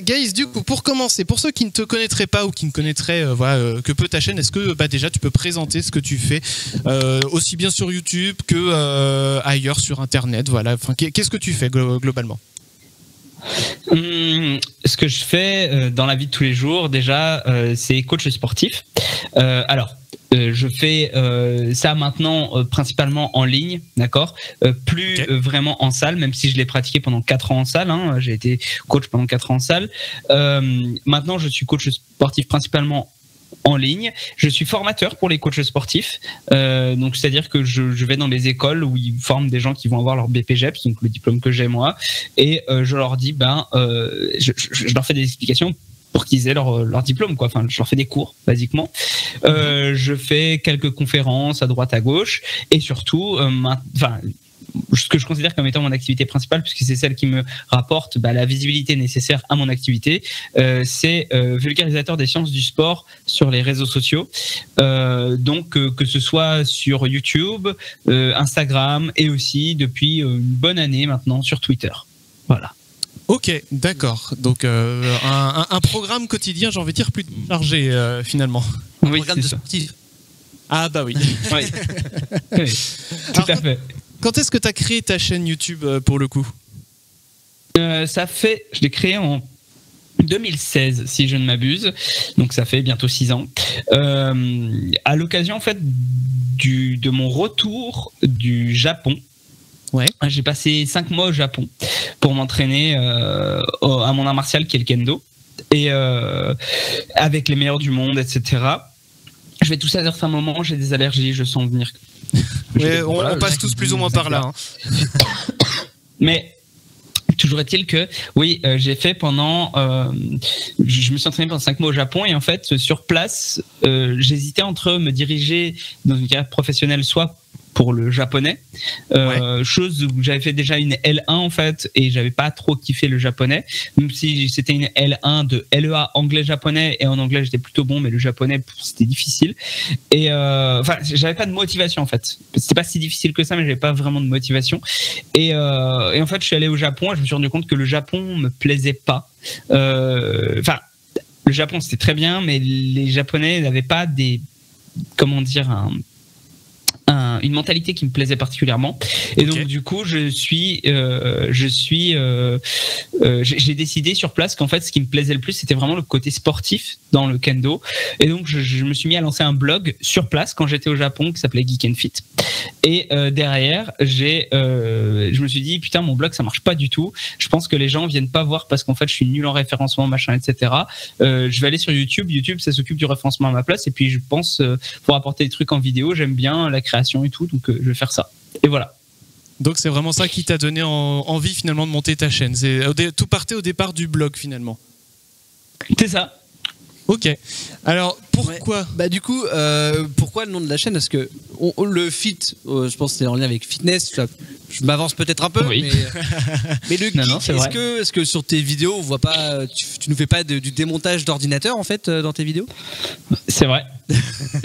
Gaïs, du coup, pour commencer, pour ceux qui ne te connaîtraient pas ou qui ne connaîtraient que peu ta chaîne, est-ce que déjà tu peux présenter ce que tu fais aussi bien sur YouTube que ailleurs sur Internet, voilà. Enfin, qu'est-ce que tu fais globalement? Ce que je fais dans la vie de tous les jours, déjà, c'est coach sportif. Je fais ça maintenant principalement en ligne, d'accord, plus vraiment en salle, même si je l'ai pratiqué pendant 4 ans en salle, hein, j'ai été coach pendant 4 ans en salle. Maintenant, je suis coach sportif principalement en ligne. Je suis formateur pour les coachs sportifs, donc c'est-à-dire que je vais dans les écoles où ils forment des gens qui vont avoir leur BPGEPS, donc le diplôme que j'ai moi, et je leur dis, je leur fais des explications pour qu'ils aient leur diplôme, quoi. Enfin, je leur fais des cours, basiquement. Je fais quelques conférences à droite, à gauche, et surtout, ce que je considère comme étant mon activité principale, puisque c'est celle qui me rapporte la visibilité nécessaire à mon activité, c'est vulgarisateur des sciences du sport sur les réseaux sociaux. Donc, que ce soit sur YouTube, Instagram, et aussi depuis une bonne année maintenant sur Twitter. Voilà. Ok, d'accord. Donc un programme quotidien, j'ai envie de dire, plus chargé finalement. Un programme de sportif. Ah bah oui. Oui. Oui, tout à fait. Quand est-ce que tu as créé ta chaîne YouTube pour le coup? Je l'ai créé en 2016 si je ne m'abuse, donc ça fait bientôt 6 ans. À l'occasion en fait de mon retour du Japon. Ouais. J'ai passé 5 mois au Japon pour m'entraîner à mon art martial qui est le kendo, et avec les meilleurs du monde, etc. Je vais tousser à certains moments, j'ai des allergies, je sens venir. On passe tous plus ou moins par là. Hein. Mais toujours est-il que, oui, j'ai fait pendant... je me suis entraîné pendant 5 mois au Japon, et en fait, sur place, j'hésitais entre me diriger dans une carrière professionnelle, soit pour le japonais, chose où j'avais fait déjà une L1 en fait, et j'avais pas trop kiffé le japonais, même si c'était une L1 de LEA anglais-japonais, et en anglais j'étais plutôt bon, mais le japonais c'était difficile, et j'avais pas de motivation en fait, c'était pas si difficile que ça, mais j'avais pas vraiment de motivation, et en fait je suis allé au Japon, et je me suis rendu compte que le Japon me plaisait pas, le Japon c'était très bien, mais les Japonais n'avaient pas une mentalité qui me plaisait particulièrement, et donc du coup j'ai décidé sur place qu'en fait ce qui me plaisait le plus c'était vraiment le côté sportif dans le kendo, et donc je me suis mis à lancer un blog sur place quand j'étais au Japon qui s'appelait Geek and Fit, et derrière je me suis dit putain, mon blog ça marche pas du tout, je pense que les gens viennent pas voir parce qu'en fait je suis nul en référencement machin etc. Je vais aller sur YouTube ça s'occupe du référencement à ma place, et puis je pense pour apporter des trucs en vidéo, j'aime bien la création et tout, donc je vais faire ça, et voilà. Donc c'est vraiment ça qui t'a donné envie finalement de monter ta chaîne, tout partait au départ du blog finalement. C'est ça. Ok. Alors pourquoi du coup, pourquoi le nom de la chaîne? Parce que le fit, je pense que c'est en lien avec fitness. Je m'avance peut-être un peu, oui. mais le geek, est-ce que sur tes vidéos, on voit pas, tu nous fais pas du démontage d'ordinateur en fait dans tes vidéos? C'est vrai.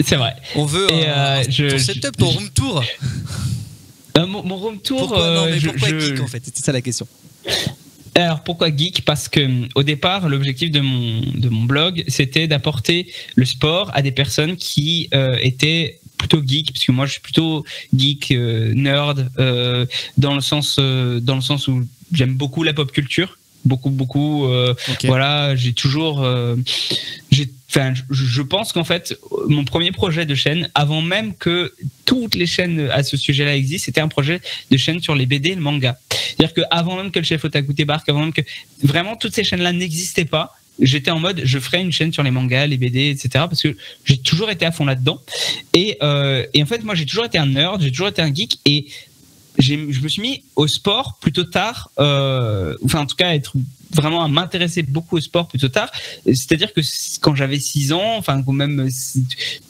C'est vrai. On veut ton setup, ton room tour. Mon room tour. Pourquoi geek en fait? C'était ça la question. Alors pourquoi geek? Parce que au départ l'objectif de mon blog c'était d'apporter le sport à des personnes qui étaient plutôt geek, parce que moi je suis plutôt geek, nerd, dans le sens où j'aime beaucoup la pop culture, beaucoup. Voilà, j'ai toujours je pense qu'en fait, mon premier projet de chaîne, avant même que toutes les chaînes à ce sujet-là existent, c'était un projet de chaîne sur les BD et le manga. C'est-à-dire qu'avant même que le chef Otaku débarque, avant même que vraiment toutes ces chaînes-là n'existaient pas, j'étais en mode, je ferai une chaîne sur les mangas, les BD, etc. parce que j'ai toujours été à fond là-dedans. Et en fait, moi, j'ai toujours été un nerd, j'ai toujours été un geek, et je me suis mis au sport plutôt tard, en tout cas vraiment à m'intéresser beaucoup au sport plutôt tard, c'est-à-dire que quand j'avais 6 ans, ou même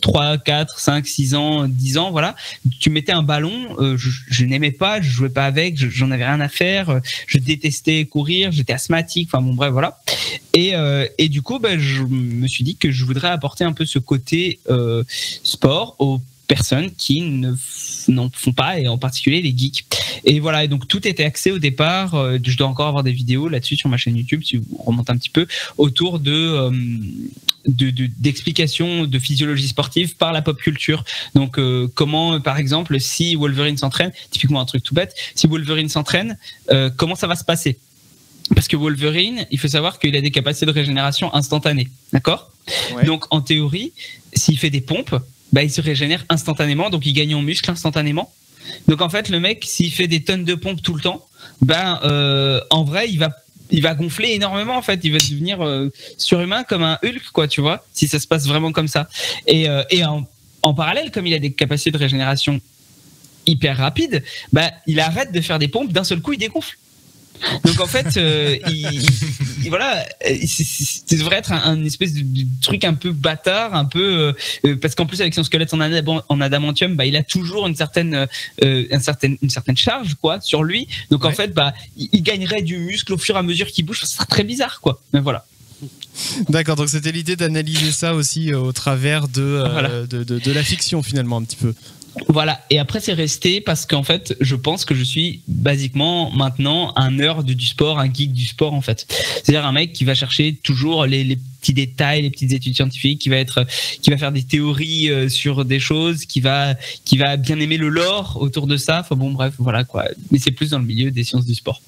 3, 4, 5, 6 ans, 10 ans, voilà, tu mettais un ballon, je n'aimais pas, je jouais pas avec, j'en avais rien à faire, je détestais courir, j'étais asthmatique, bref, voilà. Et du coup, je me suis dit que je voudrais apporter un peu ce côté sport aux personnes qui n'en font pas, et en particulier les geeks. Et voilà, et donc tout était axé au départ, je dois encore avoir des vidéos là-dessus sur ma chaîne YouTube, si vous remontez un petit peu, autour d'explications de physiologie sportive par la pop culture. Donc comment, par exemple, si Wolverine s'entraîne, typiquement un truc tout bête, si Wolverine s'entraîne, comment ça va se passer? Parce que Wolverine, il faut savoir qu'il a des capacités de régénération instantanées, d'accord? Ouais. Donc en théorie, s'il fait des pompes, bah, il se régénère instantanément, donc il gagne en muscle instantanément. Donc en fait, le mec, s'il fait des tonnes de pompes tout le temps, ben en vrai, il va gonfler énormément, en fait. Il va devenir surhumain comme un Hulk, quoi, tu vois, si ça se passe vraiment comme ça. Et en parallèle, comme il a des capacités de régénération hyper rapides, bah, il arrête de faire des pompes, d'un seul coup, il dégonfle. Donc en fait, voilà, ça devrait être un espèce de truc un peu bâtard, un peu parce qu'en plus avec son squelette en adamantium, bah il a toujours une certaine charge quoi sur lui. Donc en fait, bah il gagnerait du muscle au fur et à mesure qu'il bouge. Ça serait très bizarre quoi. Mais voilà. D'accord, donc c'était l'idée d'analyser ça aussi au travers de la fiction finalement un petit peu. Voilà, et après c'est resté parce qu'en fait je pense que je suis basiquement maintenant un nerd du sport, un geek du sport en fait. C'est-à-dire un mec qui va chercher toujours les petits détails, les petites études scientifiques, qui va faire des théories sur des choses, qui va bien aimer le lore autour de ça. Enfin bon bref, voilà quoi. Mais c'est plus dans le milieu des sciences du sport.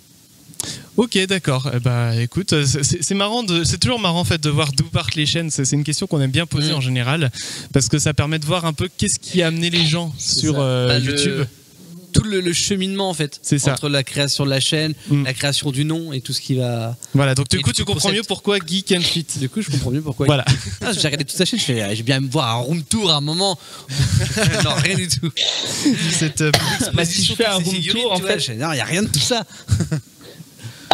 Ok, d'accord. Bah, écoute, c'est marrant, c'est toujours marrant en fait de voir d'où partent les chaînes. C'est une question qu'on aime bien poser en général parce que ça permet de voir un peu qu'est-ce qui a amené les gens sur YouTube. Tout le cheminement en fait, entre la création de la chaîne, la création du nom et tout ce qui va. Voilà, donc du coup tu comprends mieux pourquoi Geek and Fit. Du coup je comprends mieux pourquoi. Voilà. J'ai regardé toute sa chaîne, j'ai bien me voir un room tour à un moment. Non, rien du tout. Si je fais un room tour en fait, non, il y a rien de tout ça.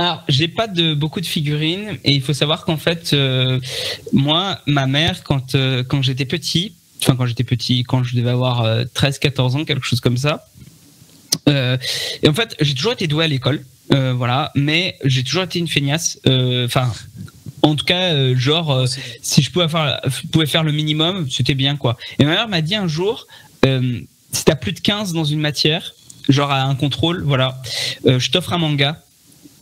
Alors, j'ai pas beaucoup de figurines et il faut savoir qu'en fait, moi, ma mère, quand j'étais petit, quand je devais avoir 13-14 ans, quelque chose comme ça, et en fait, j'ai toujours été doué à l'école, voilà, mais j'ai toujours été une feignasse, en tout cas, si je pouvais faire le minimum, c'était bien, quoi. Et ma mère m'a dit un jour, si t'as plus de 15 dans une matière, genre à un contrôle, voilà, je t'offre un manga.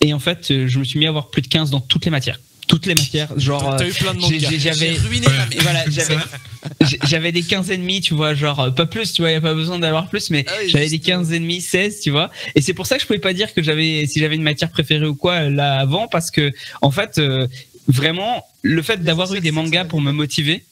Et en fait, je me suis mis à avoir plus de 15 dans toutes les matières. Toutes les matières, genre. T'as eu plein de mangas. J'avais ruiné j'avais des 15 ennemis, tu vois, genre pas plus, tu vois, y a pas besoin d'avoir plus, mais j'avais des 15 ennemis, 16, tu vois. Et c'est pour ça que je pouvais pas dire que si j'avais une matière préférée ou quoi là avant, parce que en fait, vraiment, le fait d'avoir eu des mangas pour me motiver.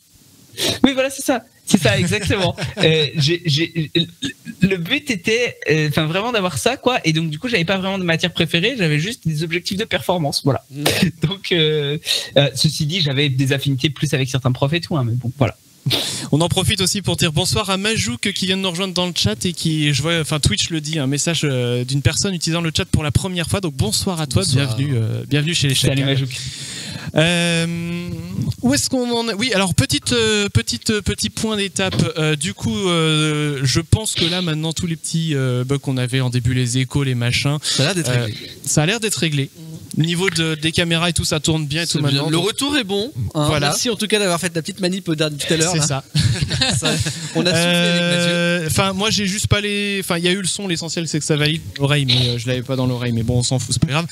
Oui, voilà, c'est ça. C'est ça, exactement. Le but était, vraiment d'avoir ça, quoi. Et donc, du coup, j'avais pas vraiment de matière préférée. J'avais juste des objectifs de performance, voilà. Donc, ceci dit, j'avais des affinités plus avec certains profs et tout, hein, mais bon, voilà. On en profite aussi pour dire bonsoir à Majouk qui vient de nous rejoindre dans le chat et qui, Twitch le dit, un message d'une personne utilisant le chat pour la première fois. Donc bonsoir à toi, bienvenue chez les chats. Salut Majouk. Où est-ce qu'on en est? Oui, alors petit point d'étape. Du coup, je pense que là maintenant tous les petits bugs qu'on avait en début, les échos, les machins, ça a l'air d'être réglé. Ça a l'air d'être réglé. Niveau des caméras et tout, ça tourne bien et tout maintenant. Le retour est bon. Hein. Voilà. Merci en tout cas d'avoir fait la petite manip tout à l'heure. C'est ça. On a soufflé avec Mathieu. Moi, j'ai juste pas les. Enfin, il y a eu le son. L'essentiel, c'est que ça valide l'oreille, mais je l'avais pas dans l'oreille. Mais bon, on s'en fout, c'est pas grave.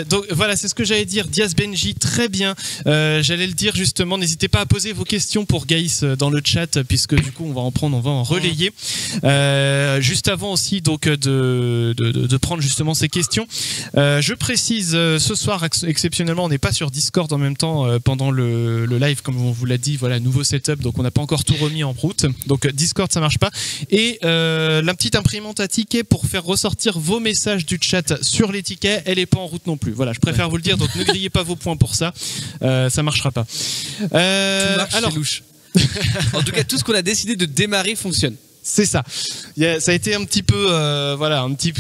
Donc voilà, c'est ce que j'allais dire. Diaz Benji, très bien. J'allais le dire justement. N'hésitez pas à poser vos questions pour Gaïs dans le chat, puisque du coup, on va en relayer. Juste avant aussi, donc de prendre justement ces questions. Je précise, ce soir exceptionnellement on n'est pas sur Discord en même temps pendant le live comme on vous l'a dit, voilà, nouveau setup, donc on n'a pas encore tout remis en route, donc Discord ça marche pas, et la petite imprimante à tickets pour faire ressortir vos messages du chat sur les tickets, elle est pas en route non plus, voilà, je préfère vous le dire, donc ne grillez pas vos points pour ça, ça marchera pas. Tout marche, alors, c'est louche. En tout cas, tout ce qu'on a décidé de démarrer fonctionne. C'est ça. Ça a été un petit peu,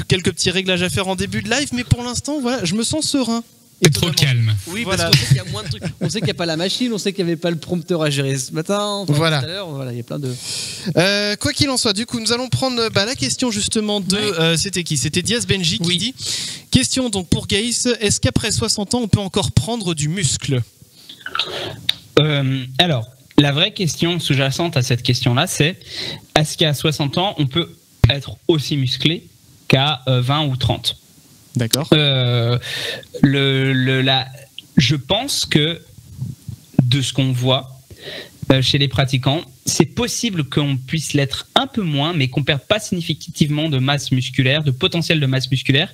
quelques petits réglages à faire en début de live, mais pour l'instant, voilà, je me sens serein. Et trop calme. Oui, voilà. Parce qu'on sait qu'il y a moins de trucs. On sait qu'il n'y a pas la machine, on sait qu'il n'y avait pas le prompteur à gérer ce matin. Voilà. Tout à l'heure, voilà, il y a plein de. Quoi qu'il en soit, du coup, nous allons prendre la question justement de. C'était qui? C'était Diaz Benji qui dit. Question donc pour Gaïs, est-ce qu'après 60 ans, on peut encore prendre du muscle? Alors. la vraie question sous-jacente à cette question-là, c'est est-ce qu'à 60 ans, on peut être aussi musclé qu'à 20 ou 30 ? D'accord. Je pense que de ce qu'on voit chez les pratiquants, c'est possible qu'on puisse l'être un peu moins, mais qu'on perde pas significativement de masse musculaire, de potentiel de masse musculaire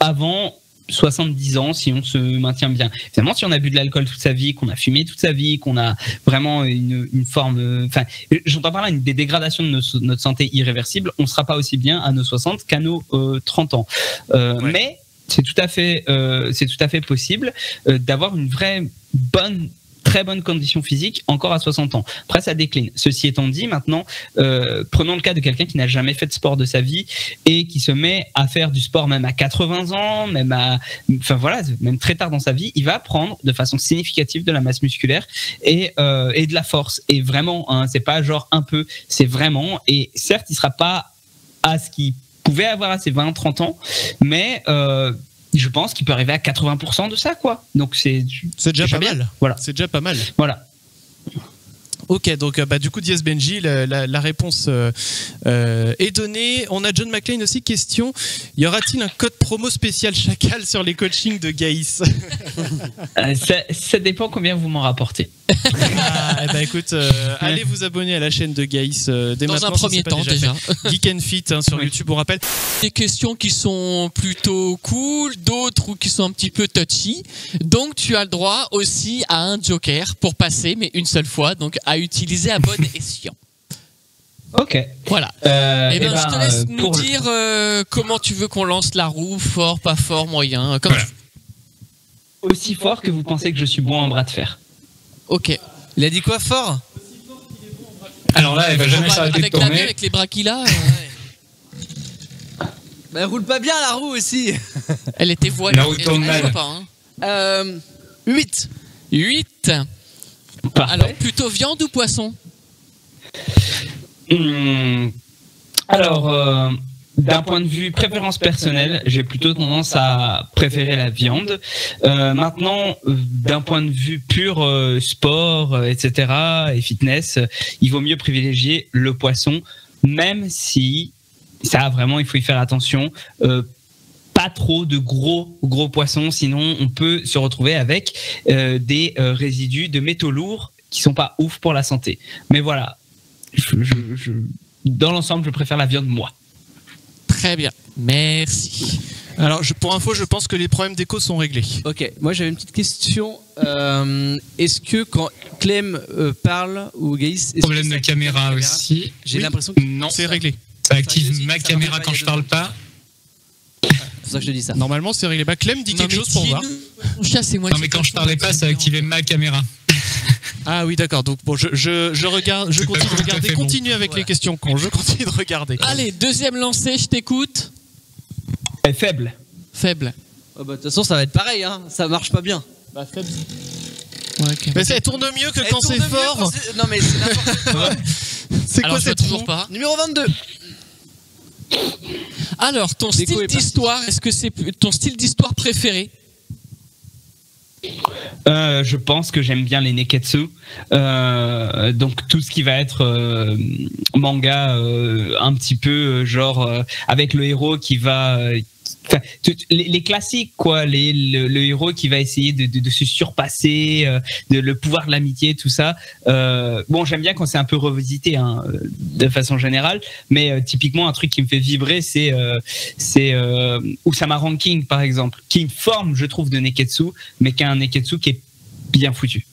avant 70 ans si on se maintient bien. Évidemment, si on a bu de l'alcool toute sa vie, qu'on a fumé toute sa vie, qu'on a vraiment une forme... Enfin, j'entends par là des dégradations de notre santé irréversible, on ne sera pas aussi bien à nos 60 qu'à nos 30 ans. Ouais. Mais c'est tout à fait possible d'avoir une très bonne condition physique encore à 60 ans. Après, ça décline. Ceci étant dit, maintenant, prenons le cas de quelqu'un qui n'a jamais fait de sport de sa vie et qui se met à faire du sport même à 80 ans, même très tard dans sa vie, il va prendre de façon significative de la masse musculaire et de la force. Et vraiment, hein, c'est pas genre un peu, c'est vraiment. Et certes, il sera pas à ce qu'il pouvait avoir à ses 20-30 ans, mais je pense qu'il peut arriver à 80% de ça, quoi. Donc c'est déjà pas bien. mal. Voilà. C'est déjà pas mal. Voilà. Ok, donc du coup, Diaz Benji, la réponse est donnée. On a John McLean aussi. Question, y aura-t-il un code promo spécial Chacal sur les coachings de Gaïs? Ça dépend combien vous m'en rapportez. Écoute, allez vous abonner à la chaîne de Gaïs dès dans maintenant. un premier temps déjà. Geek and Fit sur YouTube, on rappelle. Des questions qui sont plutôt cool, d'autres qui sont un petit peu touchy. Donc tu as le droit aussi à un joker pour passer, mais une seule fois, donc à utiliser à bon escient. Ok. Voilà. Je te laisse nous dire comment tu veux qu'on lance la roue, fort, pas fort, moyen. Comme voilà. Aussi fort que vous pensez que je suis bon en bras de fer. Ok. Il a dit quoi, fort? Alors là, elle va jamais s'arrêter de avec la tourner. avec les bras qu'il a. Bah, elle roule pas bien la roue aussi. Elle était voilée. La roue tourne mal. Pas, hein. 8. 8. Parfait. Alors, plutôt viande ou poisson? Alors, d'un point de vue préférence personnelle, j'ai plutôt tendance à préférer la viande. Maintenant, d'un point de vue pur sport, etc. et fitness, il vaut mieux privilégier le poisson, même si ça vraiment il faut y faire attention. Pas trop de gros poissons, sinon on peut se retrouver avec des résidus de métaux lourds qui sont pas ouf pour la santé. Mais voilà, dans l'ensemble, je préfère la viande, moi. Très bien, merci. Alors, pour info, je pense que les problèmes d'écho sont réglés. Ok, moi j'avais une petite question. Est-ce que quand Clem parle ou Gaïs... Problème de caméra aussi. J'ai Oui. l'impression que Non, C'est réglé. ça active Ça ma marche caméra pas, quand il y a je deux parle secondes. pas. c'est pour ça que je te dis ça. Normalement, c'est réglé. Clem dit quelque chose pour voir. Mon chat, c'est moi Non, qui mais ai quand je parlais pas, ça activait ma caméra. Ah oui, d'accord. Donc bon, je regarde, je C'est pas continue de tout à regarder. fait bon. Continue avec Voilà. les questions cons. Je continue de regarder. Allez, deuxième lancé, je t'écoute. Elle est faible. Faible. Oh, bah, de toute façon, ça va être pareil, hein. Ça marche pas bien. Faible. Ouais, ok. Mais ça tourne mieux que Elle quand tourne c'est mieux fort. quand c'est- Non, mais c'est n'importe quoi. C'est Alors, quoi je vois cette toujours roue pas. Numéro 22. Alors, ton Déco style est parti. d'histoire, est-ce que c'est ton style d'histoire préféré? Je pense que j'aime bien les neketsu, donc tout ce qui va être manga, un petit peu genre avec le héros qui va, les classiques quoi, le héros qui va essayer de se surpasser, le pouvoir de l'amitié, tout ça. Bon, j'aime bien quand c'est un peu revisité, hein, de façon générale, mais typiquement un truc qui me fait vibrer, c'est Usama Ranking par exemple, qui est une forme, je trouve, de neketsu, mais qui a un neketsu qui est bien foutu.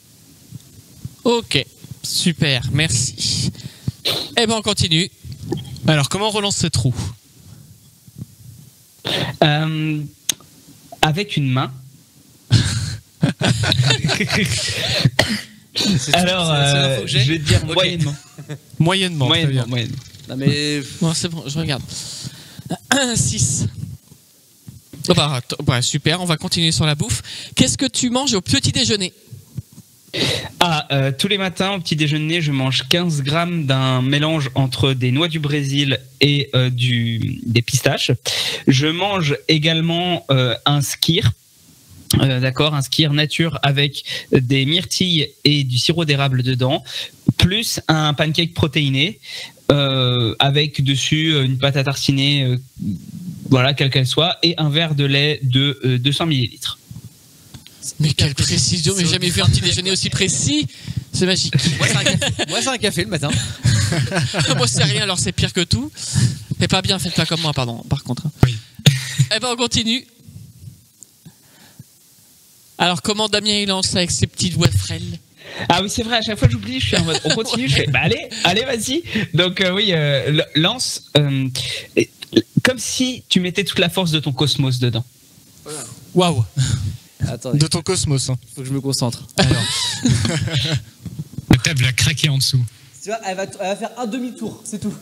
Ok, super, merci. Eh ben, on continue. Alors, comment on relance cette roue? Avec une main. Alors, c'est l'info que j'ai. je vais dire Ok. moyennement. Moyennement. très bien. Moyennement. Non, mais. Bon, c'est bon, je regarde. 6. Oh bah, super, on va continuer sur la bouffe. Qu'est-ce que tu manges au petit déjeuner? Tous les matins, au petit déjeuner, je mange 15 grammes d'un mélange entre des noix du Brésil et des pistaches. Je mange également un skyr. D'accord, un skier nature avec des myrtilles et du sirop d'érable dedans, plus un pancake protéiné avec dessus une pâte à tartiner, voilà, quelle qu'elle soit, et un verre de lait de 200 millilitres. Mais quelle précision, mais j'ai jamais vu un petit déjeuner aussi précis. C'est magique. Moi, c'est un café le matin. Moi, c'est rien, alors c'est pire que tout. C'est pas bien, faites pas comme moi, pardon, par contre. Oui. Eh ben, on continue. Alors, comment Damien il lance avec ses petites voix frêles? Ah oui, c'est vrai, à chaque fois j'oublie, je suis en mode, on continue, je fais, bah allez, vas-y. Donc oui, lance, comme si tu mettais toute la force de ton cosmos dedans. Waouh. Attendez, De ton cosmos. Hein. faut que je me concentre. Alors. La table a craqué en dessous. Tu vois, elle va faire un demi-tour, c'est tout.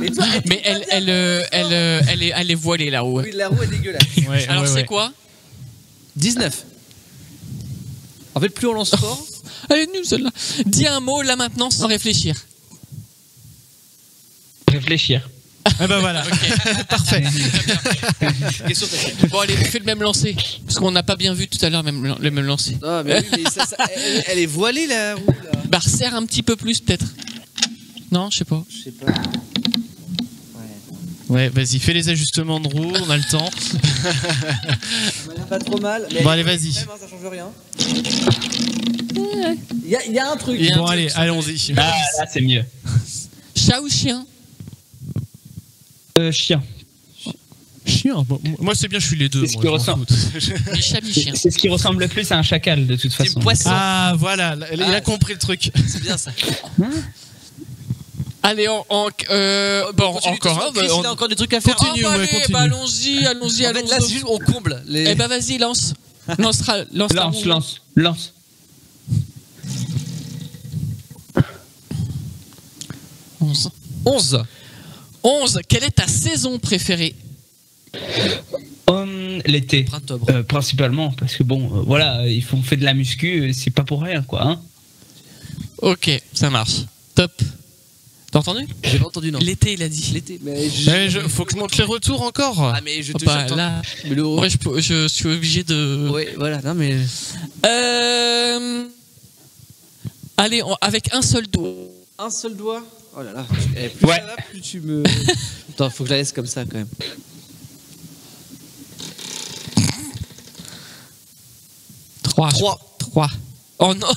Et toi, Mais elle est voilée là-haut. oui, la roue est dégueulasse. Ouais, Alors, ouais, c'est ouais. quoi? 19. En fait, plus on lance fort. Elle est nulle celle-là. Dis un mot là maintenant sans réfléchir. Réfléchir. Ah bah voilà. Parfait. Question facile. Bon, allez, fais le même lancer. Parce qu'on n'a pas bien vu tout à l'heure le même lancer. Ah, mais oui, mais elle est voilée la roue là. Bah, resserre un petit peu plus peut-être. Non, je sais pas. Je sais pas. Ouais, vas-y, fais les ajustements de roue, on a le temps. Ça m'a l'air pas trop mal. Mais Bon, allez, vas-y. même, hein, ça change rien. Il y a un truc. Bon, allez, allons-y. Ah, là c'est mieux. Chat ou chien? Chien. Chien. Bon, moi, c'est bien, je suis les deux. C'est ce moi, qui je m'en ressemble. fous. Mi-chat, mi-chien. C'est ce qui ressemble le plus à un chacal de toute façon. Team poisson. Ah, voilà, il a compris le truc. C'est bien ça. Allez, bon, encore un. Chris, il a encore des trucs à faire. Continue, bah, ouais, allez, continue. bah, allons-y. En fait, là, c'est juste on comble. Eh bah, vas-y, lance. Lance la roue. Lance. 11. 11. Quelle est ta saison préférée? L'été. Printemps. Principalement, parce que bon, voilà, on fait de la muscu, c'est pas pour rien, quoi. Hein. Ok, ça marche. Top. T'as entendu? J'ai pas entendu, non. L'été, il a dit. L'été. Mais Faut que je monte les retours encore. Ah, mais je te Bah, jure, là, mais le... ouais, je suis obligé de. Ouais, voilà, non, mais. Allez, avec un seul doigt. Un seul doigt. Oh là là. Plus Ouais. ça va, plus tu me. Attends, faut que je la laisse comme ça quand même. 3. 3. Oh non.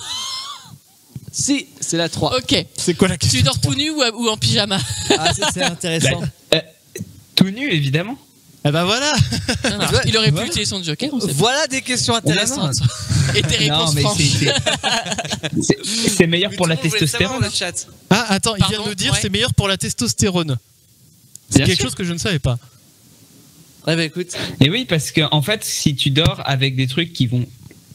Si, c'est la 3. Ok. C'est quoi la question? Tu dors tout nu ou en pyjama? Ah, ça, c'est intéressant. Tout nu, évidemment. Eh bah voilà. Il aurait pu utiliser son joker, on sait pas. Voilà des questions intéressantes. Et tes réponses Non, mais franches. c'est meilleur pour la Tout le monde voulait savoir testostérone. le chat. Ah, attends, il vient Pardon, de nous dire ouais. c'est meilleur pour la testostérone. C'est Bien quelque sûr. chose que je ne savais pas. Ouais, bah écoute. Et oui, parce que en fait, si tu dors avec des trucs qui vont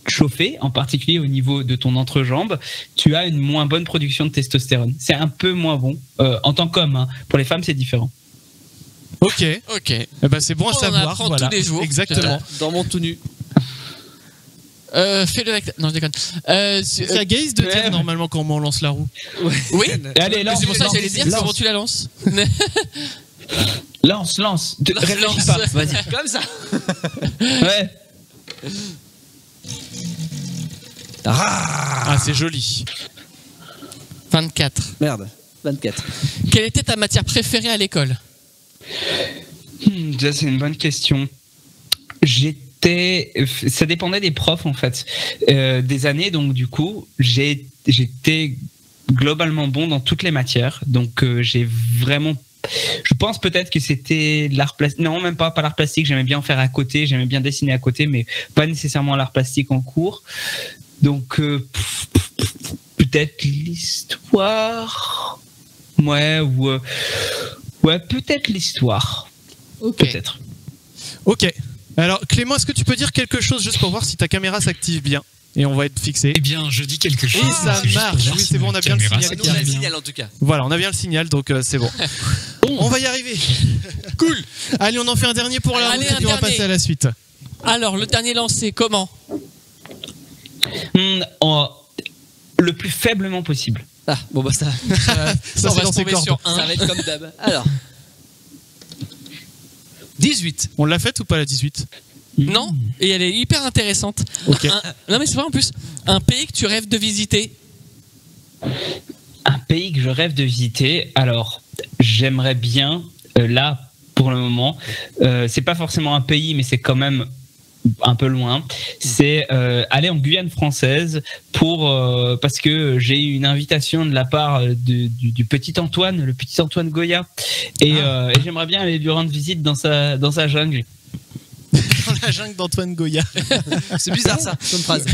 chauffer, en particulier au niveau de ton entrejambe, tu as une moins bonne production de testostérone. C'est un peu moins bon en tant qu'homme. Hein. Pour les femmes, c'est différent. Ok. Ok. Eh ben, c'est bon à On en savoir. apprend Voilà. tous les jours. Exactement. Dans mon tout nu. Fais-le avec. Non, je déconne. C'est à Gaze de dire normalement comment on lance la roue. Oui. Et allez, lance. C'est pour ça que j'allais dire lance. comment tu la lances. Lance. Réfléchis Lance. pas. Vas-y. Comme ça. Ouais. Ah, c'est joli. 24. Merde. 24. Quelle était ta matière préférée à l'école? Ça, c'est une bonne question. Ça dépendait des profs en fait, des années. Donc du coup, j'étais globalement bon dans toutes les matières. Donc j'ai vraiment. Je pense peut-être que c'était l'art plastique. Non, même pas l'art plastique. J'aimais bien en faire à côté. J'aimais bien dessiner à côté, mais pas nécessairement l'art plastique en cours. Donc peut-être l'histoire. Ouais, peut-être l'histoire. Ok. Peut-être. Ok. Alors, Clément, est-ce que tu peux dire quelque chose juste pour voir si ta caméra s'active bien? Et on va être fixé. Eh bien, je dis quelque chose. Et ça c'est juste pour marche. voir Oui, si c'est bon, ma on a bien le caméra signal Nous, qui on a le arrive. signal en tout cas. Voilà, on a bien le signal, donc c'est bon. On va y arriver. Cool. Allez, on en fait un dernier pour la route Allez, et puis on va un dernier. passer à la suite. Alors, le dernier lancé, comment? Le plus faiblement possible. Ah, bon bah ça. Ça, on c'est va dans se ses tomber cordes. sur un. Ça va être comme d'hab. Alors. 18. On l'a faite ou pas la 18? Non, et elle est hyper intéressante. Ok. Non mais c'est vrai en plus, un pays que tu rêves de visiter. Un pays que je rêve de visiter. Alors, j'aimerais bien, là, pour le moment, c'est pas forcément un pays, mais c'est quand même un peu loin, c'est aller en Guyane française parce que j'ai eu une invitation de la part du petit Antoine, le petit Antoine Goya, et j'aimerais bien aller lui rendre visite dans sa jungle. Dans la jungle d'Antoine Goya. C'est bizarre ça, comme phrase.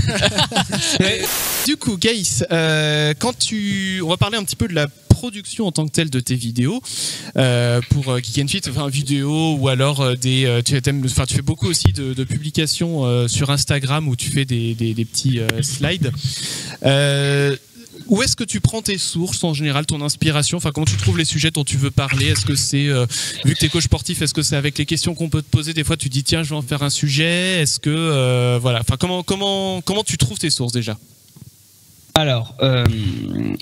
Du coup, Gaïs, on va parler un petit peu de la production en tant que telle de tes vidéos pour Geek & Fit, enfin vidéos ou alors tu fais beaucoup aussi de publications sur Instagram où tu fais des petits slides. Où est-ce que tu prends tes sources en général, ton inspiration? Enfin, comment tu trouves les sujets dont tu veux parler? Est-ce que c'est, vu que tu es coach sportif, est-ce que c'est avec les questions qu'on peut te poser? Des fois, tu dis tiens, je vais en faire un sujet. Est-ce que voilà, enfin, comment tu trouves tes sources déjà? Alors,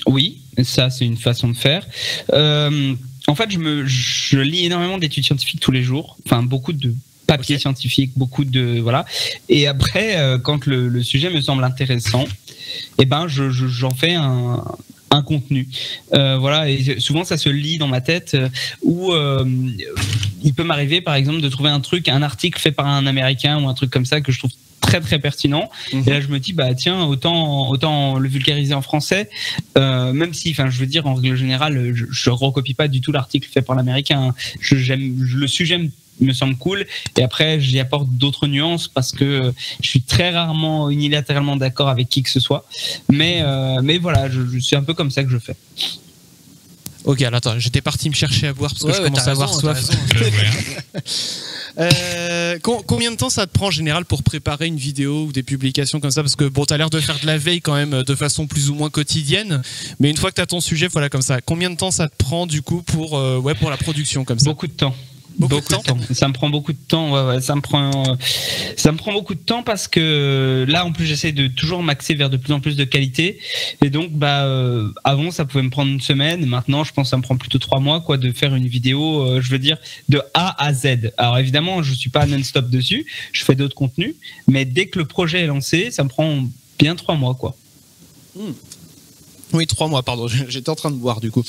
oui, ça c'est une façon de faire. En fait, je lis énormément d'études scientifiques tous les jours, enfin beaucoup de papiers scientifiques, beaucoup de voilà. Et après, quand le sujet me semble intéressant, eh ben j'en fais un contenu. Voilà, et souvent ça se lit dans ma tête où il peut m'arriver par exemple de trouver un article fait par un Américain ou un truc comme ça que je trouve très très pertinent. Et là je me dis bah tiens, autant le vulgariser en français, même si, enfin je veux dire en règle générale je recopie pas du tout l'article fait par l'Américain. Le sujet me semble cool, et après j'y apporte d'autres nuances parce que je suis très rarement unilatéralement d'accord avec qui que ce soit, mais voilà, je suis un peu comme ça que je fais. Ok, alors attends, j'étais parti me chercher à boire parce que je commence à avoir soif. Combien de temps ça te prend en général pour préparer une vidéo ou des publications comme ça? Parce que bon, t'as l'air de faire de la veille quand même de façon plus ou moins quotidienne, mais une fois que t'as ton sujet, voilà, comme ça, combien de temps ça te prend du coup pour la production comme ça? Beaucoup de temps. Beaucoup de temps. Ça me prend beaucoup de temps. Ouais, ça me prend beaucoup de temps parce que là, en plus, j'essaie de toujours m'axer vers de plus en plus de qualité. Et donc, avant, ça pouvait me prendre une semaine. Maintenant, je pense que ça me prend plutôt 3 mois, quoi, de faire une vidéo. Je veux dire, de A à Z. Alors évidemment, je suis pas non-stop dessus. Je fais d'autres contenus, mais dès que le projet est lancé, ça me prend bien 3 mois, quoi. Oui, 3 mois, pardon, j'étais en train de boire du coup.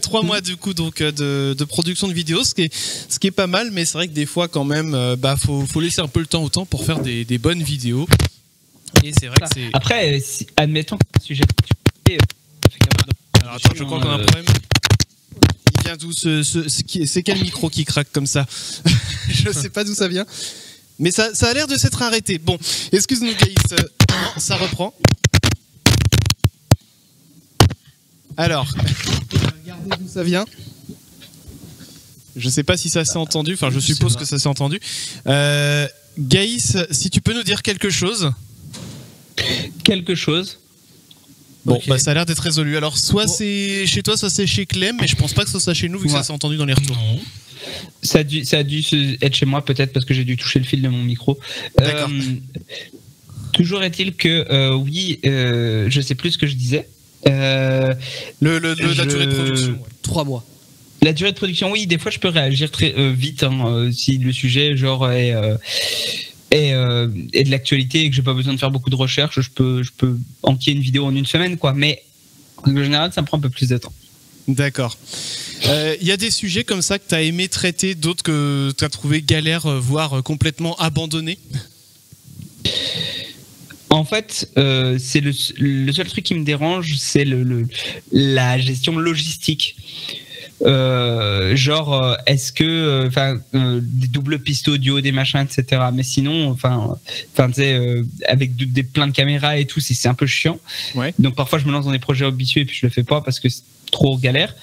3 mois du coup donc de production de vidéos, ce qui est pas mal, mais c'est vrai que des fois quand même, faut laisser un peu le temps au temps pour faire des bonnes vidéos. Et c'est vrai que c'est... Après, admettons que le sujet... Alors attends, je crois qu'on a un problème. Il vient d'où c'est quel micro qui craque comme ça? Je sais pas d'où ça vient. Mais ça a l'air de s'être arrêté. Bon, excuse-nous Gaïs, non, ça reprend. Alors, regardez d'où ça vient. Je sais pas si ça s'est entendu, enfin je suppose que ça s'est entendu. Gaïs, si tu peux nous dire quelque chose. Quelque chose. Bon, okay. Ça a l'air d'être résolu. Alors, soit c'est chez toi, soit c'est chez Clem, mais je pense pas que ce soit chez nous, vu que ça s'est entendu dans les retours. Non. Ça a dû être chez moi, peut-être, parce que j'ai dû toucher le fil de mon micro. D'accord. Toujours est-il que, oui, je sais plus ce que je disais. La durée de production, ouais. 3 mois. La durée de production, oui, des fois je peux réagir très vite si le sujet genre est de l'actualité et que j'ai pas besoin de faire beaucoup de recherches, je peux enquiller une vidéo en une semaine, quoi. Mais en général, ça me prend un peu plus de temps. D'accord. Y a des sujets comme ça que tu as aimé traiter, d'autres que tu as trouvé galère, voire complètement abandonnés? En fait, c'est le seul truc qui me dérange, c'est la gestion logistique. Est-ce que des doubles pistes audio, des machins, etc. Mais sinon, tu sais, avec plein de caméras et tout, c'est un peu chiant. Ouais. Donc parfois, je me lance dans des projets ambitieux et puis je le fais pas parce que c'est trop galère.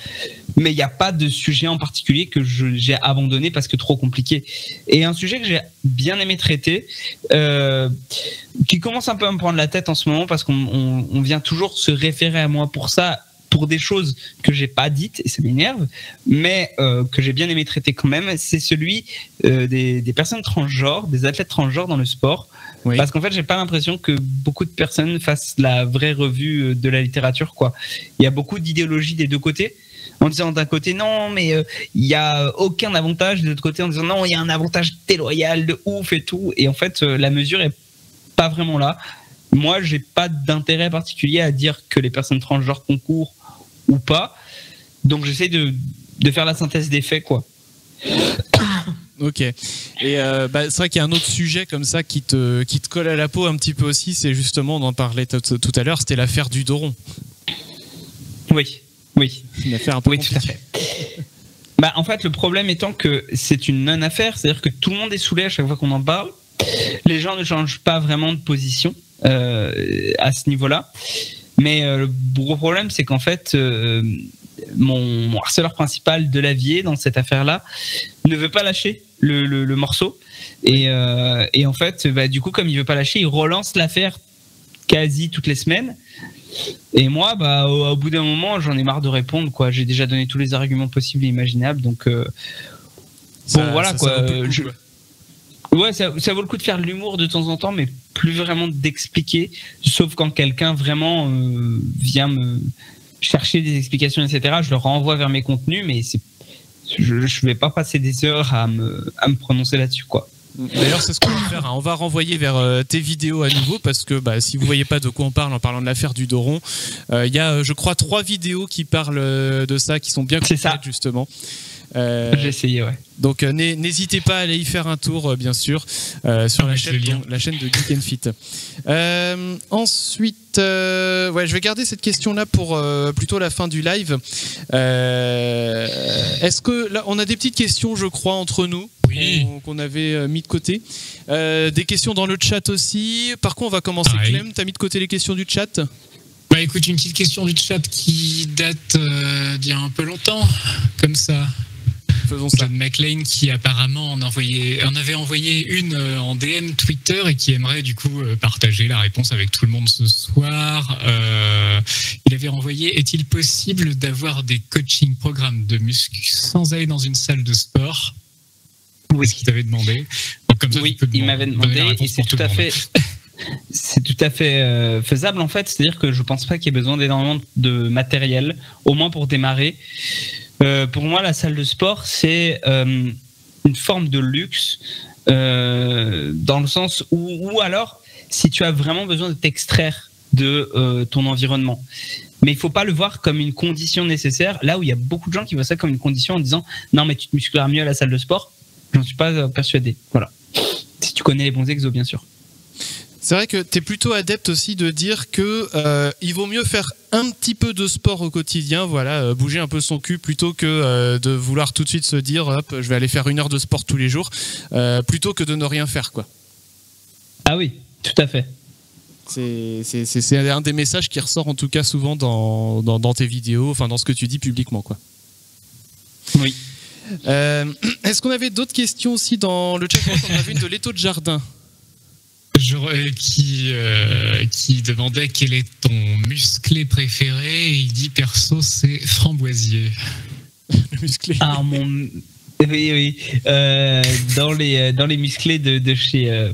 Mais il n'y a pas de sujet en particulier que j'ai abandonné parce que trop compliqué. Et un sujet que j'ai bien aimé traiter, qui commence un peu à me prendre la tête en ce moment parce qu'on vient toujours se référer à moi pour ça, pour des choses que j'ai pas dites, et ça m'énerve, mais que j'ai bien aimé traiter quand même, c'est celui des personnes transgenres, des athlètes transgenres dans le sport. Oui. Parce qu'en fait, j'ai pas l'impression que beaucoup de personnes fassent la vraie revue de la littérature, quoi. Il y a beaucoup d'idéologie des deux côtés. en disant d'un côté non, mais il y a aucun avantage, de l'autre côté en disant non, il y a un avantage déloyal de ouf et tout. Et en fait, la mesure est pas vraiment là. Moi, j'ai pas d'intérêt particulier à dire que les personnes transgenres concourent ou pas. Donc, j'essaie de faire la synthèse des faits, quoi. Ok. Et c'est vrai qu'il y a un autre sujet comme ça qui te colle à la peau un petit peu aussi. C'est justement, on en parlait tout à l'heure, c'était l'affaire du Doron. Oui. Une affaire un peu tout à fait. En fait, le problème étant que c'est une non-affaire, c'est-à-dire que tout le monde est saoulé à chaque fois qu'on en parle. Les gens ne changent pas vraiment de position à ce niveau-là. Mais le gros problème, c'est qu'en fait, mon harceleur principal de Lavier dans cette affaire-là ne veut pas lâcher le morceau. Et en fait, du coup, comme il veut pas lâcher, il relance l'affaire quasi toutes les semaines. Et moi, au bout d'un moment, j'en ai marre de répondre, quoi. J'ai déjà donné tous les arguments possibles et imaginables, donc ça vaut le coup, ouais, ça vaut le coup de faire de l'humour de temps en temps, mais plus vraiment d'expliquer, sauf quand quelqu'un vraiment vient me chercher des explications, etc. Je le renvoie vers mes contenus, mais je vais pas passer des heures à me prononcer là-dessus, quoi. D'ailleurs, c'est ce qu'on va faire. On va renvoyer vers tes vidéos à nouveau parce que si vous voyez pas de quoi on parle en parlant de l'affaire du Doron, il y a, je crois, 3 vidéos qui parlent de ça, qui sont bien complètes justement. J'ai essayé, ouais. Donc n'hésitez pas à aller y faire un tour, bien sûr, sur la chaîne de Geek and Fit. Ensuite, je vais garder cette question-là pour plutôt la fin du live. Est-ce que là, on a des petites questions, je crois, entre nous, qu'on avait mis de côté. Des questions dans le chat aussi. Par contre, on va commencer. Clem, t'as mis de côté les questions du chat? Écoute, une petite question du chat qui date d'il y a un peu longtemps, comme ça. Faisons ça. John McLean qui apparemment en avait envoyé une en DM Twitter et qui aimerait du coup partager la réponse avec tout le monde ce soir. Il avait renvoyé: est-il possible d'avoir des coaching programmes de muscu sans aller dans une salle de sport? Oui. C'est ce qu'il t'avait demandé. Donc, comme ça, oui, il m'avait demandé et c'est tout à fait... C'est tout à fait faisable en fait, c'est-à-dire que je pense pas qu'il y ait besoin d'énormément de matériel, au moins pour démarrer. Pour moi, la salle de sport, c'est une forme de luxe, dans le sens où alors, si tu as vraiment besoin de t'extraire de ton environnement. Mais il faut pas le voir comme une condition nécessaire, là où il y a beaucoup de gens qui voient ça comme une condition en disant « Non, mais tu te muscleras mieux à la salle de sport ». J'en suis pas persuadé, voilà. Si tu connais les bons exos, bien sûr. C'est vrai que tu es plutôt adepte aussi de dire que il vaut mieux faire un petit peu de sport au quotidien, bouger un peu son cul plutôt que de vouloir tout de suite se dire hop, je vais aller faire 1 heure de sport tous les jours, plutôt que de ne rien faire, quoi. Ah oui, tout à fait. C'est un des messages qui ressort en tout cas souvent dans tes vidéos, enfin dans ce que tu dis publiquement, quoi. Oui. Est-ce qu'on avait d'autres questions aussi dans le chat? On avait une de Leto de Jardin. Qui demandait quel est ton musclé préféré, et il dit perso c'est Framboisier. Le musclé. Ah oui. Dans les musclés de chez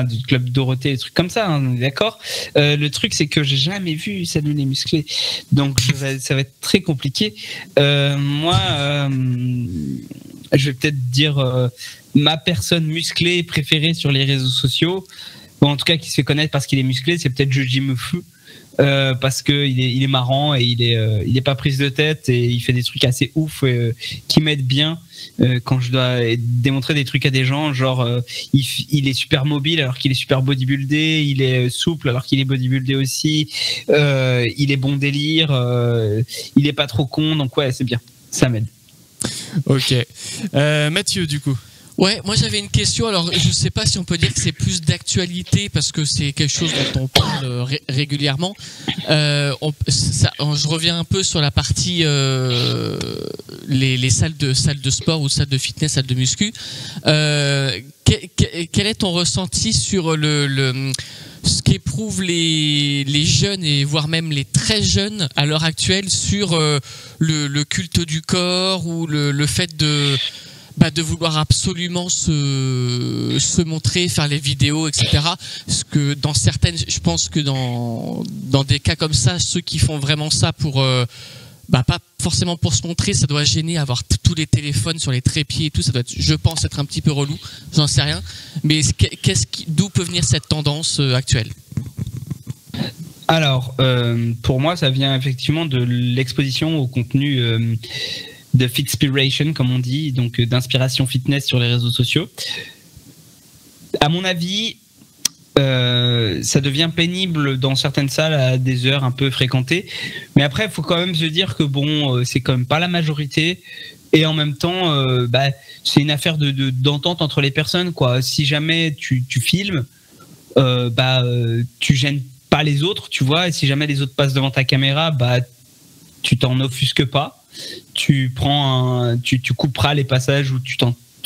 du club Dorothée, des trucs comme ça, hein, d'accord. Le truc c'est que j'ai jamais vu Salut les musclés, donc ça va être très compliqué. Moi, je vais peut-être dire ma personne musclée préférée sur les réseaux sociaux, ou en tout cas qui se fait connaître parce qu'il est musclé, c'est peut-être Joji Mufu, parce que il est marrant et il est pas prise de tête et il fait des trucs assez ouf qui m'aident bien quand je dois démontrer des trucs à des gens, genre il est super mobile alors qu'il est super bodybuildé, il est souple alors qu'il est bodybuildé aussi, il est bon délire, il est pas trop con, donc ouais, c'est bien, ça m'aide. Ok. Mathieu, du coup. Ouais, moi j'avais une question. Alors, je sais pas si on peut dire que c'est plus d'actualité parce que c'est quelque chose dont on parle régulièrement. Je reviens un peu sur la partie les salles de sport ou salles de fitness, salles de muscu. Quel est ton ressenti sur ce qu'éprouvent les jeunes et voire même les très jeunes à l'heure actuelle sur le culte du corps ou le fait de vouloir absolument se montrer, faire les vidéos, etc. Parce que dans certaines, je pense que dans des cas comme ça, ceux qui font vraiment ça pour pas forcément pour se montrer, ça doit gêner, avoir tous les téléphones sur les trépieds et tout, ça doit être, je pense, être un petit peu relou, j'en sais rien. Mais d'où peut venir cette tendance actuelle? Alors, pour moi, ça vient effectivement de l'exposition au contenu de Fitspiration, comme on dit, donc d'inspiration fitness sur les réseaux sociaux. À mon avis, ça devient pénible dans certaines salles à des heures un peu fréquentées. Mais après, il faut quand même se dire que bon, c'est quand même pas la majorité. Et en même temps, c'est une affaire d'entente entre les personnes, quoi. Si jamais tu filmes, tu gênes pas les autres, tu vois. Et si jamais les autres passent devant ta caméra, tu t'en offusques pas. Tu couperas les passages où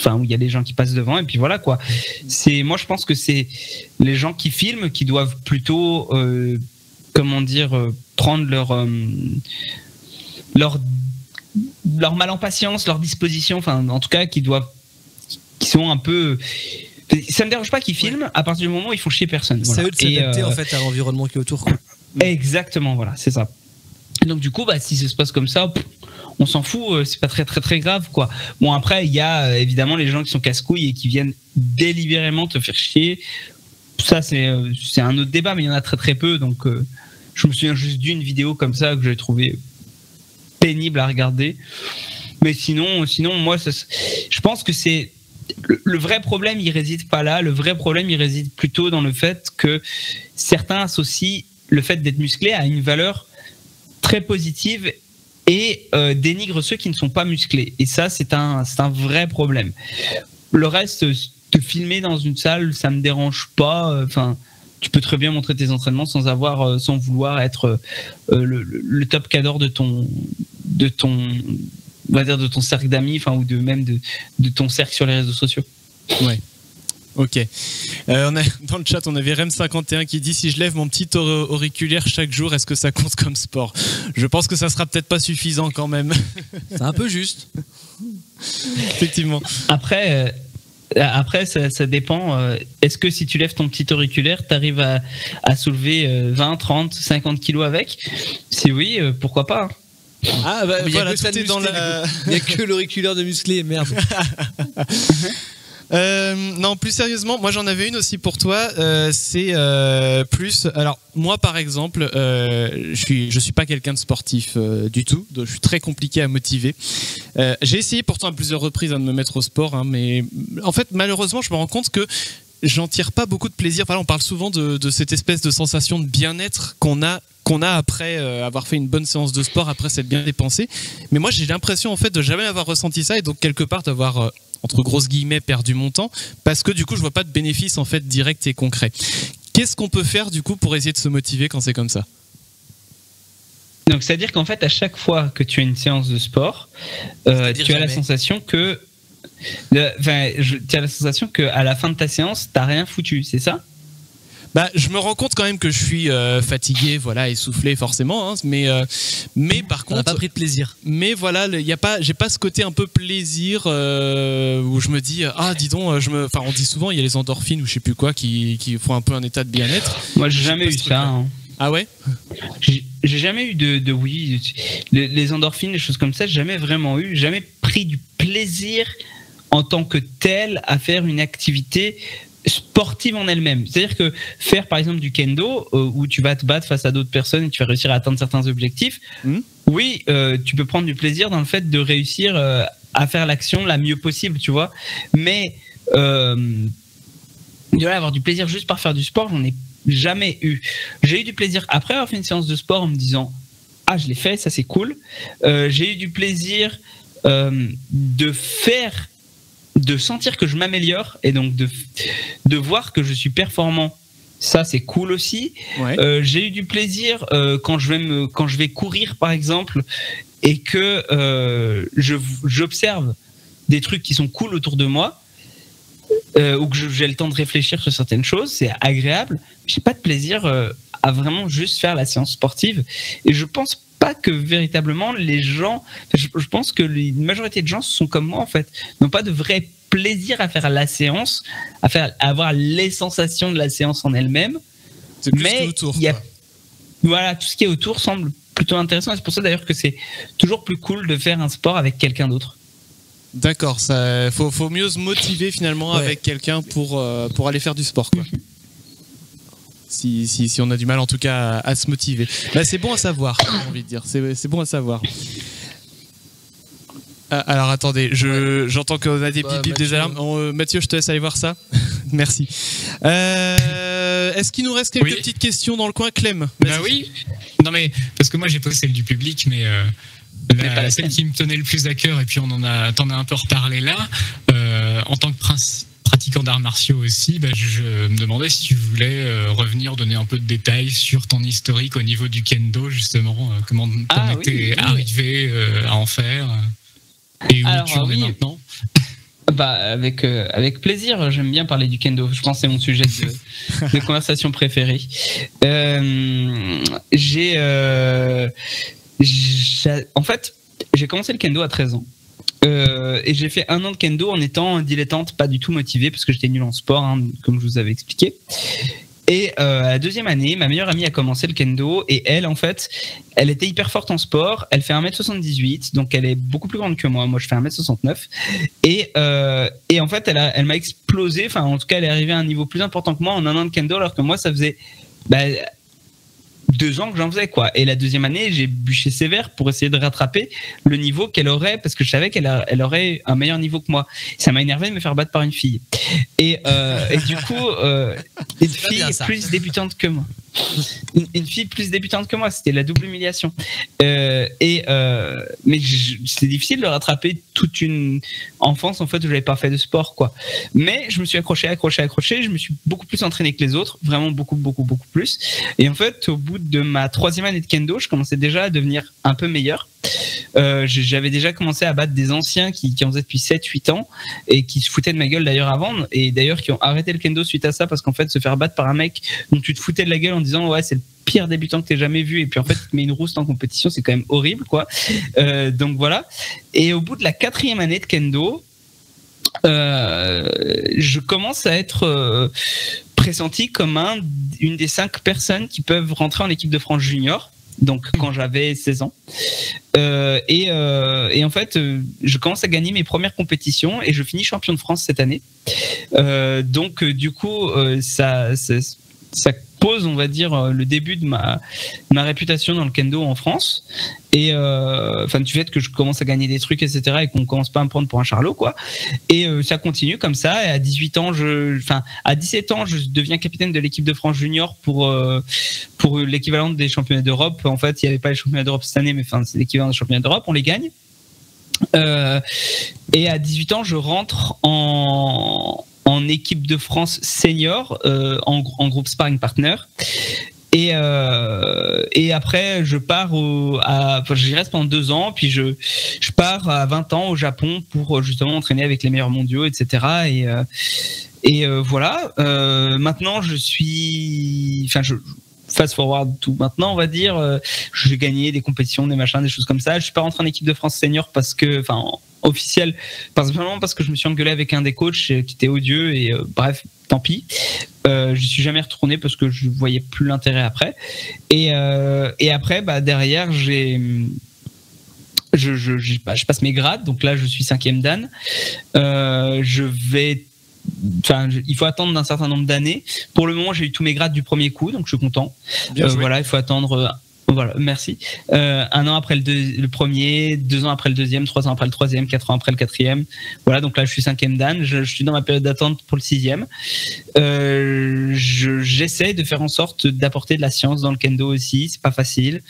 où il y a des gens qui passent devant, et puis voilà, quoi. Moi, je pense que c'est les gens qui filment qui doivent plutôt, prendre leur mal-en-patience, leur disposition, enfin, en tout cas, qui sont un peu. Ça me dérange pas qu'ils filment à partir du moment où ils font chier personne. C'est Voilà. eux de s'adapter en fait à l'environnement qui est autour, quoi. Exactement, voilà, c'est ça. Donc du coup, si ça se passe comme ça, on s'en fout, c'est pas très très très grave, quoi. Bon, après, il y a évidemment les gens qui sont casse-couilles et qui viennent délibérément te faire chier. Ça, c'est un autre débat, mais il y en a très très peu. Donc, je me souviens juste d'une vidéo comme ça que j'ai trouvé pénible à regarder. Mais sinon, moi, je pense que c'est le vrai problème. Il réside pas là. Le vrai problème, il réside plutôt dans le fait que certains associent le fait d'être musclé à une valeur très positive et dénigrent ceux qui ne sont pas musclés. Et ça, c'est un vrai problème. Le reste, te filmer dans une salle, ça me dérange pas. Enfin, tu peux très bien montrer tes entraînements sans vouloir être le top cadre de ton on va dire de ton cercle d'amis, enfin, ou de ton cercle sur les réseaux sociaux. Ouais. Ok. Dans le chat, on avait Rem51 qui dit: si je lève mon petit auriculaire chaque jour, est-ce que ça compte comme sport? Je pense que ça sera peut-être pas suffisant quand même. C'est un peu juste. Effectivement. Après, ça dépend. Est-ce que si tu lèves ton petit auriculaire, tu arrives à soulever 20, 30, 50 kilos avec? Si oui, pourquoi pas? Ah bah voilà, tout tout est dans la... Il n'y a que l'auriculaire de musclé, merde. Non, plus sérieusement, moi j'en avais une aussi pour toi. C'est plus. Alors moi par exemple, je suis pas quelqu'un de sportif du tout, donc je suis très compliqué à motiver. J'ai essayé pourtant à plusieurs reprises de me mettre au sport, mais en fait malheureusement je me rends compte que j'en tire pas beaucoup de plaisir. Enfin, on parle souvent de cette espèce de sensation de bien-être qu'on a après avoir fait une bonne séance de sport, après s'être bien dépensé. Mais moi j'ai l'impression en fait de jamais avoir ressenti ça, et donc quelque part d'avoir entre grosses guillemets perdu mon temps, parce que du coup je vois pas de bénéfice en fait direct et concret. Qu'est-ce qu'on peut faire du coup pour essayer de se motiver quand c'est comme ça? Donc c'est à dire qu'en fait à chaque fois que tu as une séance de sport, tu as la sensation que à la fin de ta séance t'as rien foutu, c'est ça? Bah, je me rends compte quand même que je suis fatigué, voilà, essoufflé forcément, mais par contre, on n'a pas pris de plaisir. Mais voilà, j'ai pas ce côté un peu plaisir où je me dis dis donc, on dit souvent il y a les endorphines ou je sais plus quoi qui font un peu un état de bien-être. Moi j'ai jamais eu ça. Hein. Ah ouais? J'ai jamais eu les endorphines, les choses comme ça, j'ai jamais vraiment eu, jamais pris du plaisir en tant que tel à faire une activité sportive en elle-même. C'est-à-dire que faire par exemple du kendo où tu vas te battre face à d'autres personnes et tu vas réussir à atteindre certains objectifs, oui, tu peux prendre du plaisir dans le fait de réussir à faire l'action la mieux possible, tu vois. Mais avoir du plaisir juste par faire du sport, j'en ai jamais eu. J'ai eu du plaisir après avoir fait une séance de sport en me disant je l'ai fait, ça c'est cool. J'ai eu du plaisir de sentir que je m'améliore et donc de voir que je suis performant. Ça c'est cool aussi. Ouais. J'ai eu du plaisir quand je vais courir par exemple et que j'observe des trucs qui sont cool autour de moi ou que j'ai le temps de réfléchir sur certaines choses. C'est agréable. J'ai pas de plaisir à vraiment juste faire la séance sportive, et je pense pas que véritablement les gens, je pense que la majorité de gens sont comme moi en fait, n'ont pas de vrai plaisir à faire la séance, à avoir les sensations de la séance en elle-même. C'est plus mais autour, voilà, tout ce qui est autour semble plutôt intéressant. Et c'est pour ça d'ailleurs que c'est toujours plus cool de faire un sport avec quelqu'un d'autre. D'accord, ça faut mieux se motiver finalement avec quelqu'un pour aller faire du sport, quoi. Si on a du mal en tout cas à se motiver. Bah, c'est bon à savoir, j'ai envie de dire. C'est bon à savoir. Alors attendez, j'entends qu'on a des bip des alarmes. Mathieu, je te laisse aller voir ça. Merci. Est-ce qu'il nous reste quelques petites questions dans le coin, Clem? Bah oui. Non mais parce que moi j'ai posé celle du public, mais celle qui me tenait le plus à cœur, et puis t'en as un peu reparlé là. En tant que pratiquant d'arts martiaux aussi, je me demandais si tu voulais revenir donner un peu de détails sur ton historique au niveau du kendo, justement, comment t'en étais arrivé à en faire. Et où tu en es maintenant? Avec plaisir, j'aime bien parler du kendo. Je pense que c'est mon sujet de conversation préféré. En fait, j'ai commencé le kendo à 13 ans. Et j'ai fait 1 an de kendo en étant dilettante, pas du tout motivé, parce que j'étais nul en sport, comme je vous avais expliqué. Et à la 2e année, ma meilleure amie a commencé le kendo, et elle, en fait, elle était hyper forte en sport. Elle fait 1m78, donc elle est beaucoup plus grande que moi. Moi, je fais 1m69. Et en fait, elle m'a explosé. Enfin, en tout cas, elle est arrivée à un niveau plus important que moi en 1 an de kendo, alors que moi, ça faisait 2 ans que j'en faisais, quoi. Et la 2e année, j'ai bûché sévère pour essayer de rattraper le niveau qu'elle aurait, parce que je savais qu'elle aurait un meilleur niveau que moi. Ça m'a énervé de me faire battre par une fille. Et du coup, une fille plus débutante que moi. Une fille plus débutante que moi, c'était la double humiliation. Mais c'était difficile de rattraper toute une enfance en fait où je n'avais pas fait de sport, quoi. Mais je me suis accroché. Je me suis beaucoup plus entraîné que les autres, vraiment beaucoup plus. Et en fait, au bout de ma 3e année de kendo, je commençais déjà à devenir un peu meilleur. J'avais déjà commencé à battre des anciens qui en faisaient depuis 7-8 ans et qui se foutaient de ma gueule d'ailleurs avant, et d'ailleurs qui ont arrêté le kendo suite à ça, parce qu'en fait se faire battre par un mec dont tu te foutais de la gueule en disant ouais c'est le pire débutant que t'aies jamais vu, et puis en fait tu te mets une rouste en compétition, c'est quand même horrible, quoi. Donc voilà. Et au bout de la 4e année de kendo, je commence à être pressenti comme une des 5 personnes qui peuvent rentrer en équipe de France junior. Donc quand j'avais 16 ans, et en fait je commence à gagner mes premières compétitions et je finis champion de France cette année. Donc du coup ça pose, on va dire, le début de ma réputation dans le kendo en France, et du fait que je commence à gagner des trucs, etc., et qu'on commence pas à me prendre pour un charlot, quoi. Et ça continue comme ça, et à 17 ans je deviens capitaine de l'équipe de France junior pour l'équivalent des championnats d'Europe. En fait, il n'y avait pas les championnats d'Europe cette année, mais c'est l'équivalent des championnats d'Europe, on les gagne. Et à 18 ans, je rentre en équipe de France senior, en groupe sparring partner. Et après, je pars j'y reste pendant 2 ans, puis je pars à 20 ans au Japon pour justement entraîner avec les meilleurs mondiaux, etc. Et voilà. Maintenant, je fast forward tout maintenant, on va dire. J'ai gagné des compétitions, des machins, des choses comme ça. Je suis pas rentré en équipe de France senior officiel, principalement parce que je me suis engueulé avec un des coachs qui était odieux, et bref, tant pis. J'y suis jamais retourné parce que je voyais plus l'intérêt après. Et après, derrière, je passe mes grades, donc là je suis 5e dan. Il faut attendre d'un certain nombre d'années. Pour le moment, j'ai eu tous mes grades du premier coup, donc je suis content. Voilà, il faut attendre. Voilà, merci. 1 an après le premier, 2 ans après le deuxième, 3 ans après le troisième, 4 ans après le 4e. Voilà, donc là je suis 5e dan. Je suis dans ma période d'attente pour le 6e. J'essaie de faire en sorte d'apporter de la science dans le kendo aussi. C'est pas facile.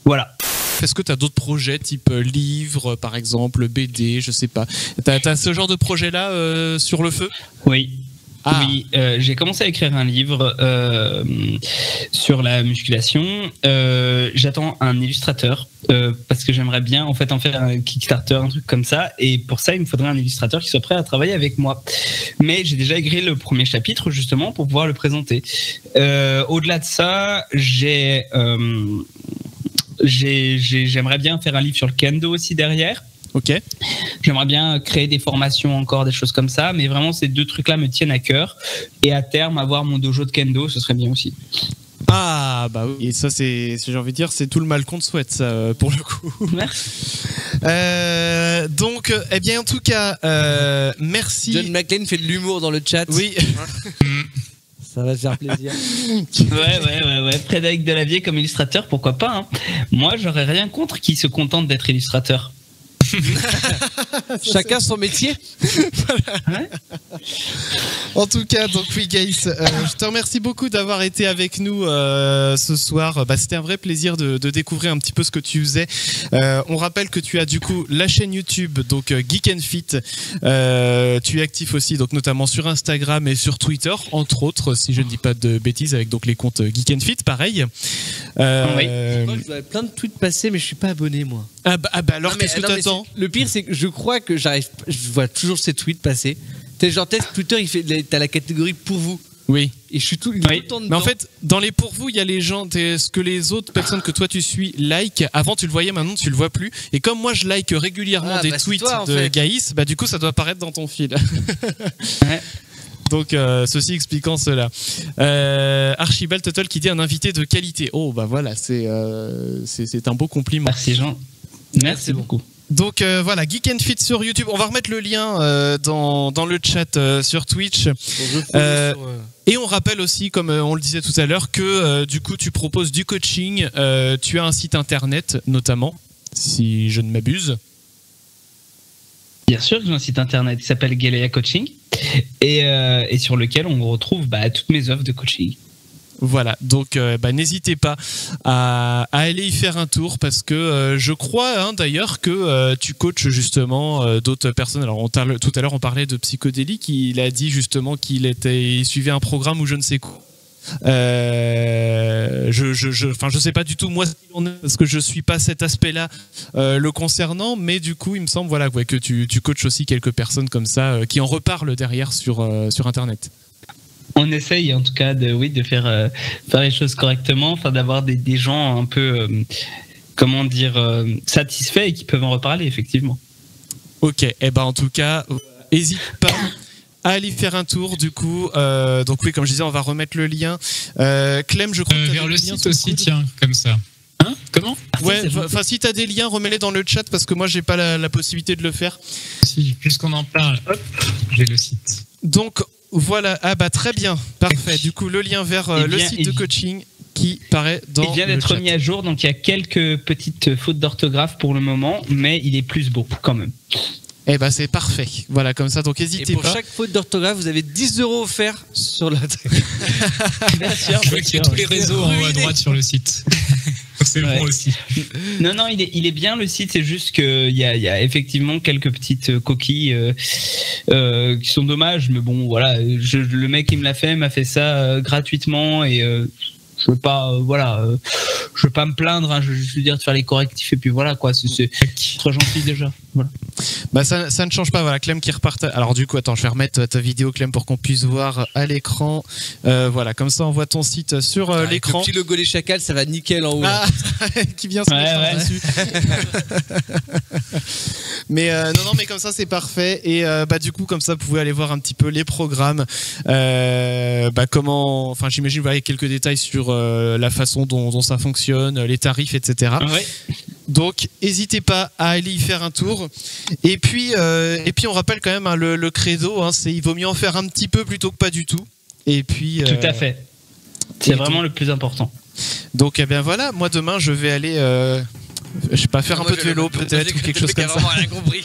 Voilà. Est-ce que tu as d'autres projets type livre, par exemple, BD, je sais pas. T'as ce genre de projet-là sur le feu? Oui. Oui, j'ai commencé à écrire un livre sur la musculation. J'attends un illustrateur parce que j'aimerais bien en faire un Kickstarter, un truc comme ça. Et pour ça, il me faudrait un illustrateur qui soit prêt à travailler avec moi. Mais j'ai déjà écrit le premier chapitre justement pour pouvoir le présenter. Au-delà de ça, j'aimerais bien faire un livre sur le kendo aussi derrière. Ok. J'aimerais bien créer des formations encore, des choses comme ça, mais vraiment ces 2 trucs-là me tiennent à cœur. Et à terme, avoir mon dojo de kendo, ce serait bien aussi. Ah bah oui, et ça c'est, j'ai envie de dire, c'est tout le mal qu'on te souhaite ça, pour le coup. Merci. Donc, eh bien en tout cas, merci. John McClane fait de l'humour dans le chat. Oui. Ça va te faire plaisir. Ouais. Frédéric Delavier comme illustrateur, pourquoi pas, hein. Moi, j'aurais rien contre qui se contente d'être illustrateur. Chacun son métier. Ouais. En tout cas, donc oui, Gaïs, je te remercie beaucoup d'avoir été avec nous ce soir. Bah, c'était un vrai plaisir de découvrir un petit peu ce que tu faisais. On rappelle que tu as du coup la chaîne YouTube, donc Geek and Fit. Tu es actif aussi, donc notamment sur Instagram et sur Twitter, entre autres, si je ne dis pas de bêtises, avec donc les comptes Geek and Fit, pareil. Oui. Je crois que je dois plein de tweets passés, mais je suis pas abonné moi. Ah bah alors Non, mais- qu'est-ce que non, mais t'attends? Le pire, c'est que je crois que je vois toujours ces tweets passer. T'es genre test Twitter, t'as la catégorie pour vous. Oui. Et je suis tout le Oui. temps dedans. Mais en fait, dans les pour vous, il y a les gens, ce que les autres personnes que toi tu suis like. Avant tu le voyais, maintenant tu le vois plus. Et comme moi je like régulièrement des bah, c'est tweets toi, en de fait. Gaïs, bah du coup ça doit apparaître dans ton fil. Ouais. Donc ceci expliquant cela. Archibald Tuttle qui dit un invité de qualité. Oh bah voilà, c'est un beau compliment. Merci Jean. Merci beaucoup. Donc voilà, Geek and Fit sur YouTube. On va remettre le lien dans le chat sur Twitch. Et on rappelle aussi, comme on le disait tout à l'heure, que du coup tu proposes du coaching. Tu as un site internet notamment, si je ne m'abuse. Bien sûr que j'ai un site internet qui s'appelle Galea Coaching et sur lequel on retrouve toutes mes offres de coaching. Voilà, donc n'hésitez pas à aller y faire un tour parce que je crois d'ailleurs que tu coaches justement d'autres personnes. Alors tout à l'heure on parlait de Psychodélique, il a dit justement qu'il suivait un programme ou je ne sais quoi. Je sais pas du tout moi parce que je suis pas cet aspect-là le concernant, mais du coup il me semble que tu coaches aussi quelques personnes comme ça qui en reparlent derrière sur internet. On essaye en tout cas de faire les choses correctement, enfin d'avoir des gens un peu satisfaits et qui peuvent en reparler effectivement. Ok, et en tout cas, n'hésite pas à aller faire un tour du coup. Donc oui, comme je disais, on va remettre le lien. Clem, je crois que vers le site aussi, tiens, comme ça. Hein? Comment? Ouais, enfin si t'as des liens, remets-les dans le chat parce que moi j'ai pas la possibilité de le faire. Si, puisqu'on en parle, hop, j'ai le site. Donc voilà, très bien, parfait. Du coup, le lien vers le site de coaching qui paraît dans le chat. Il vient d'être mis à jour, donc il y a quelques petites fautes d'orthographe pour le moment, mais il est plus beau quand même. C'est parfait. Voilà, comme ça, donc n'hésitez pas. Et pour chaque faute d'orthographe, vous avez 10 € offerts sur la... Bien sûr, je vois qu'il y a tous les réseaux en haut à droite sur le site. C'est bon aussi. Non, il est bien le site, c'est juste qu'il y a effectivement quelques petites coquilles qui sont dommages, mais bon, voilà, le mec qui me l'a fait ça gratuitement et je veux pas, je veux pas me plaindre, hein, je veux juste lui dire de faire les correctifs et puis voilà quoi, c'est très gentil déjà. Voilà. Ça ne change pas, voilà, Clem qui repart. Alors du coup, attends, je vais remettre ta vidéo Clem pour qu'on puisse voir à l'écran. Voilà, comme ça on voit ton site sur l'écran. Le petit logo des chacals, ça va nickel en haut. Qui vient se mettre dessus. Mais non, mais comme ça c'est parfait. Et du coup, comme ça, vous pouvez aller voir un petit peu les programmes. Comment, enfin, j'imagine, vous voyez quelques détails sur la façon dont ça fonctionne, les tarifs, etc. Ouais. Donc, n'hésitez pas à aller y faire un tour. Et puis on rappelle quand même le credo, c'est il vaut mieux en faire un petit peu plutôt que pas du tout. Et puis. Tout à fait. C'est vraiment le plus important. Donc, voilà, moi demain je vais aller. Je sais pas, faire un peu de vélo peut-être ou quelque chose comme ça. J'ai vraiment rien compris.